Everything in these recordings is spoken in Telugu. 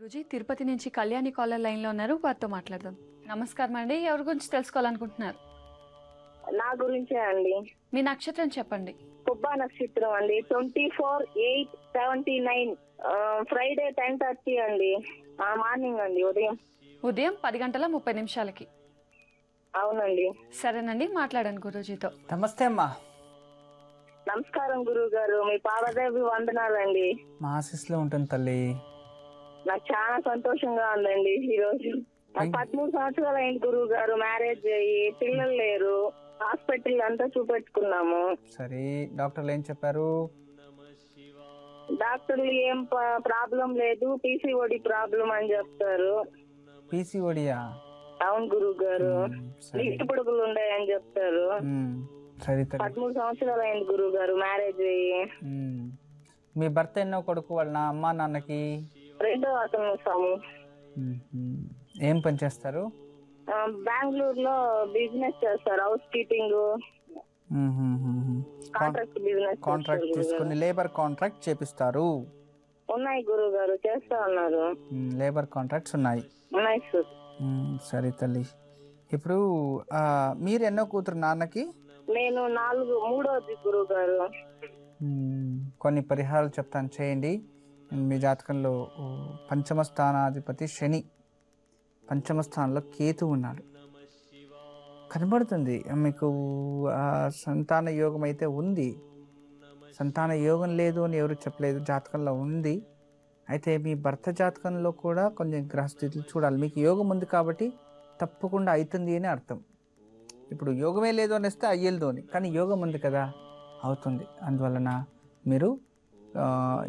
గురూజీ తిరుపతి నుంచి కళ్యాణి కాలర్ లైన్లో ఉన్నారు, వారితో మాట్లాడదాం. నమస్కారం అండి. ఎవరి గురించి తెలుసుకోవాలనుకుంటున్నారు? నా గురించే అండి. మీ నక్షత్రం చెప్పండి. పుబ్బా నక్షత్రం అండి. 24/8/79 ఫ్రైడే 10:30 అండి. మార్నింగ్ అండి. ఉదయం 10:30 అవునండి. సరేనండి, మాట్లాడండి గురూజీతో. నమస్తే అమ్మా. నమస్కారం గురువు గారు. మీ పాదదేవి వందనాలండి. మా ఆశీస్సులో ఉంటుంది తల్లి. నాకు చాలా సంతోషంగా ఉందండి ఈరోజు. నాకు 13 సంవత్సరాలు అయింది గురువు గారు. మ్యారేజ్ అయ్యి పిల్లలు లేరు. హాస్పిటల్ అంతా చూపెట్టుకున్నాము. సరే, డాక్టర్లు ఏం చెప్పారు? డాక్టర్లు ఏం ప్రాబ్లం లేదు, పీసీఓడి ప్రాబ్లం అని చెప్తారు. పీసీఓడియా? అవును గురువు గారు. లిస్ట్ పొడుగులు ఉన్నాయని చెప్తారు. సరే, 13 సంవత్సరాలు అయింది గురువు గారు మ్యారేజ్ అయ్యి. మీ భర్త ఎన్నో కొడుకు? వాళ్ళ అమ్మా నాన్నకి? రెండో అతను సాము. ఏం పని చేస్తారు? బెంగళూరులో బిజినెస్ చేస్తారు. House keeping, contract business. Contract తీసుకుని లేబర్ కాంట్రాక్ట్ చేపిస్తారు? ఉన్నాయి గురువు గారు, చేస్తా ఉన్నారు. లేబర్ కాంట్రాక్ట్స్ ఉన్నాయి? ఉన్నాయి సార్. సరే తల్లి. ఇప్పుడు మీరు ఎన్నో కూతురు నాన్నకి? నేను మూడోది గురువు గారు. కొన్ని పరిహారాలు చెప్తాను, చేయండి. మీ జాతకంలో పంచమ స్థానాధిపతి శని, పంచమ స్థానంలో కేతు ఉన్నాడు. కనబడుతుంది మీకు సంతాన యోగం అయితే ఉంది. సంతాన యోగం లేదు అని ఎవరు చెప్పలేదు, జాతకంలో ఉంది. అయితే మీ భర్త జాతకంలో కూడా కొంచెం గ్రహస్థితులు చూడాలి. మీకు యోగం ఉంది కాబట్టి తప్పకుండా అవుతుంది అని అర్థం. ఇప్పుడు యోగమే లేదు అనేస్తే అయ్యేది అని, కానీ యోగం ఉంది కదా, అవుతుంది. అందువలన మీరు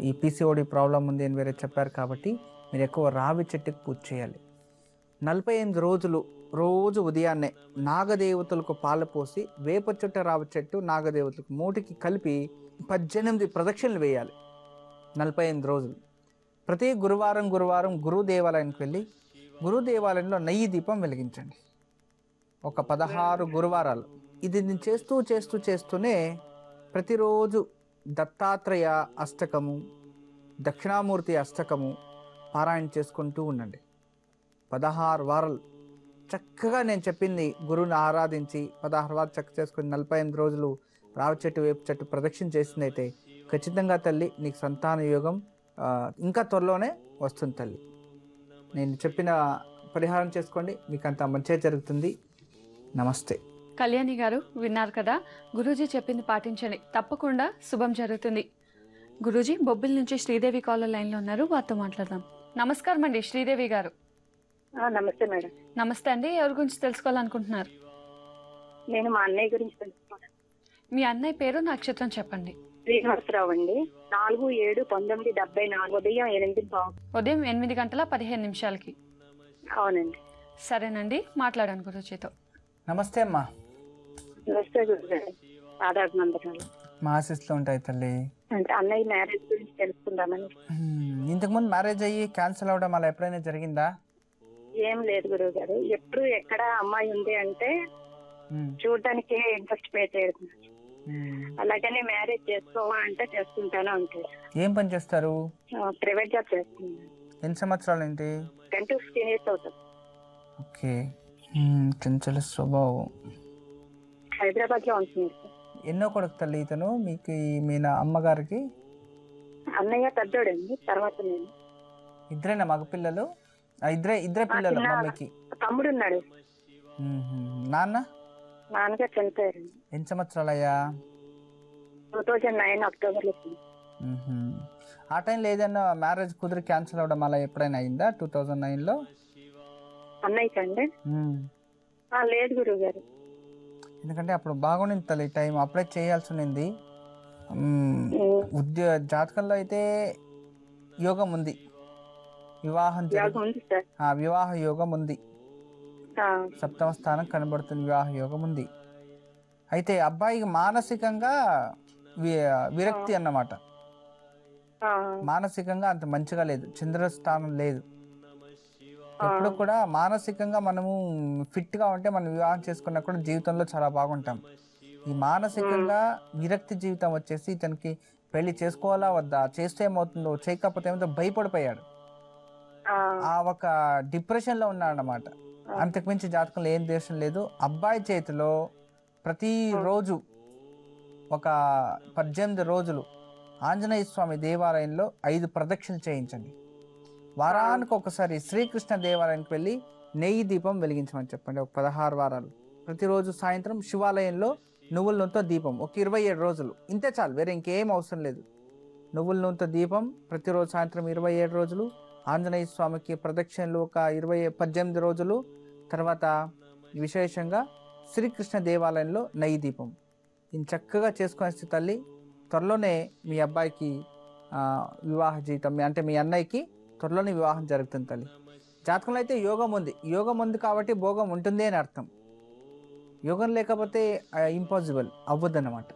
ఈ పీసీఓడి ప్రాబ్లం ఉంది అని వేరే చెప్పారు కాబట్టి మీరు ఎక్కువ రావి చెట్టుకి పూజ చేయాలి. 48 రోజులు రోజు ఉదయాన్నే నాగదేవతలకు పాలు పోసి వేప చెట్టు రావి చెట్టు నాగదేవతలకు మూటికి కలిపి 18 ప్రదక్షిణలు వేయాలి. 48 రోజులు. ప్రతి గురువారం గురు దేవాలయానికి వెళ్ళి గురు దేవాలయంలో నెయ్యి దీపం వెలిగించండి. ఒక 16 గురువారాలు. ఇది నేను చేస్తూనే ప్రతిరోజు దత్తాత్రేయ అష్టకము, దక్షిణామూర్తి అష్టకము పారాయణ చేసుకుంటూ ఉండండి. 16 వారాలు చక్కగా నేను చెప్పింది గురువుని ఆరాధించి 16 వారాలు చక్క చేసుకుని 48 రోజులు రావి చెట్టు వేపు చెట్టు ప్రదక్షిణ చేసిందైతే ఖచ్చితంగా తల్లి నీకు సంతాన యోగం ఇంకా త్వరలోనే వస్తుంది తల్లి. నేను చెప్పిన పరిహారం చేసుకోండి, మీకు అంత మంచిగా జరుగుతుంది. నమస్తే. కళ్యాణి గారు విన్నారు కదా, గురూజీ చెప్పింది పాటించండి, తప్పకుండా శుభం జరుగుతుంది. గురూజీ బొబ్బిలి నుంచి శ్రీదేవి కాలర్ లైన్లో ఉన్నారు, వారితో మాట్లాడదాం. నమస్కారం అండి శ్రీదేవి గారు. నమస్తే మేడం. నమస్తే అండి. ఎవరి గురించి తెలుసుకోవాలనుకుంటున్నారు? నేను మా అన్నయ్య గురించి తెలుసుకోవాలి. మీ అన్నయ్య పేరు నక్షత్రం చెప్పండి. శ్రీనివాసరావు అండి. 4/7/1974 ఉదయం 8:15 అవునండి. సరేనండి, మాట్లాడాను గురూజీతో. నమస్తే అమ్మా. నమస్తే గురుగారు. ఆధార్ నంబర్ మా ఆశీస్సులో ఉంటాయి తల్లి. అంటే అన్నయ్య మ్యారేజ్ గురించి తెలుసుకుందామని. ఇంతకుముందు మ్యారేజ్ అయ్యి క్యాన్సిల్ అవడం అలా ఎప్పుడైనా జరిగిందా? ఏం లేదు గురువు గారు. ఎప్పుడు ఎక్కడ అమ్మాయి ఉంది అంటే చూడటానికే ఇంట్రెస్ట్ పే చేయడం. అలాగనే మ్యారేజ్ చేసుకోవా అంటే చేసుకుంటాను అంటారు. ఏం పని చేస్తారు? ప్రైవేట్ జాబ్ చేస్తున్నాను. ఎన్ని సంవత్సరాలు ఏంటి? 10 to 15 years అవుతుంది. ఓకే. చంచల స్వభావం. హైదరాబాద్ లో ఉంటున్నారు. ఎన్నో కొడుకు తల్లి ఇతను మీకు? మీ అమ్మగారికి అన్నయ్య పెద్దోడండి, తర్వాత నేను. ఇద్దరేనా మగ పిల్లలు? ఇద్దరే పిల్లలు మమ్మీకి? తమ్ముడు ఉన్నాడు. నాన్నగారు చనిపోయారు. ఎన్ని సంవత్సరాలయ్యా? 2009 అక్టోబర్లో. ఆ టైంలో ఏదైనా మ్యారేజ్ కుదిరి క్యాన్సిల్ అవడం అలా ఎప్పుడైనా అయిందా 2009లో? అన్నయ్య కండి లేదు గురువు గారు. ఎందుకంటే అప్పుడు బాగుండింది తల్లి టైం, అప్పుడే చేయాల్సి ఉన్నింది. జాతకంలో అయితే యోగం ఉంది, వివాహ యోగం ఉంది. సప్తమ స్థానం కనబడుతుంది, వివాహ యోగం ఉంది. అయితే అబ్బాయికి మానసికంగా విరక్తి అన్నమాట. మానసికంగా అంత మంచిగా లేదు, చంద్రస్థానం లేదు. ఎప్పుడు కూడా మానసికంగా మనము ఫిట్ గా ఉంటే మనం వివాహం చేసుకున్నా కూడా జీవితంలో చాలా బాగుంటాం. ఈ మానసికంగా విరక్తి జీవితం వచ్చేసి ఇతనికి పెళ్లి చేసుకోవాలా వద్దా, చేస్తే ఏమవుతుందో, చేయకపోతే ఏమవుతుందో భయపడిపోయాడు. ఆ ఒక డిప్రెషన్లో ఉన్నాడనమాట. అంతకుమించి జాతకంలో ఏం దోషం లేదు. అబ్బాయి చేతిలో ప్రతిరోజు ఒక 18 రోజులు ఆంజనేయ స్వామి దేవాలయంలో 5 ప్రదక్షిణలు చేయించండి. వారానికి ఒకసారి శ్రీకృష్ణ దేవాలయానికి వెళ్ళి నెయ్యి దీపం వెలిగించమని చెప్పండి. ఒక 16 వారాలు ప్రతిరోజు సాయంత్రం శివాలయంలో నువ్వుల నూనెతో దీపం ఒక 27 రోజులు. ఇంతే చాలు, వేరే ఇంకేం అవసరం లేదు. నువ్వుల నూనెతో దీపం ప్రతిరోజు సాయంత్రం 27 రోజులు, ఆంజనేయ స్వామికి ప్రదక్షిణలు ఒక 18 రోజులు, తర్వాత విశేషంగా శ్రీకృష్ణ దేవాలయంలో నెయ్యి దీపం. ఇది చక్కగా చేసుకునే తల్లి, త్వరలోనే మీ అబ్బాయికి వివాహ జీవితం, అంటే మీ అన్నయ్యకి త్వరలోనే వివాహం జరుగుతుంది తల్లి. జాతకంలో అయితే యోగం ఉంది, యోగం ఉంది కాబట్టి భోగం ఉంటుంది అని అర్థం. యోగం లేకపోతే ఇంపాసిబుల్ అవ్వద్దన్నమాట.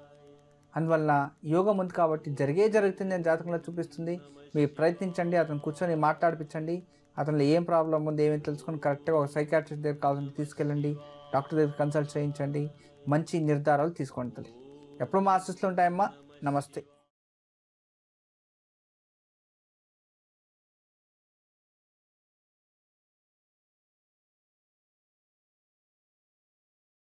అందువలన యోగం ఉంది కాబట్టి జరుగుతుంది అని జాతకంలో చూపిస్తుంది. మీరు ప్రయత్నించండి, అతను కూర్చొని మాట్లాడిపించండి, అతనిలో ఏం ప్రాబ్లం ఉంది ఏమేమి తెలుసుకొని కరెక్ట్గా ఒక సైకాట్రిస్ట్ దగ్గర కావాలని తీసుకెళ్ళండి, డాక్టర్ దగ్గర కన్సల్ట్ చేయించండి, మంచి నిర్ధారాలు తీసుకోండి తల్లి. ఎప్పుడు మా ఆశీస్సులు ఉంటాయమ్మా. నమస్తే.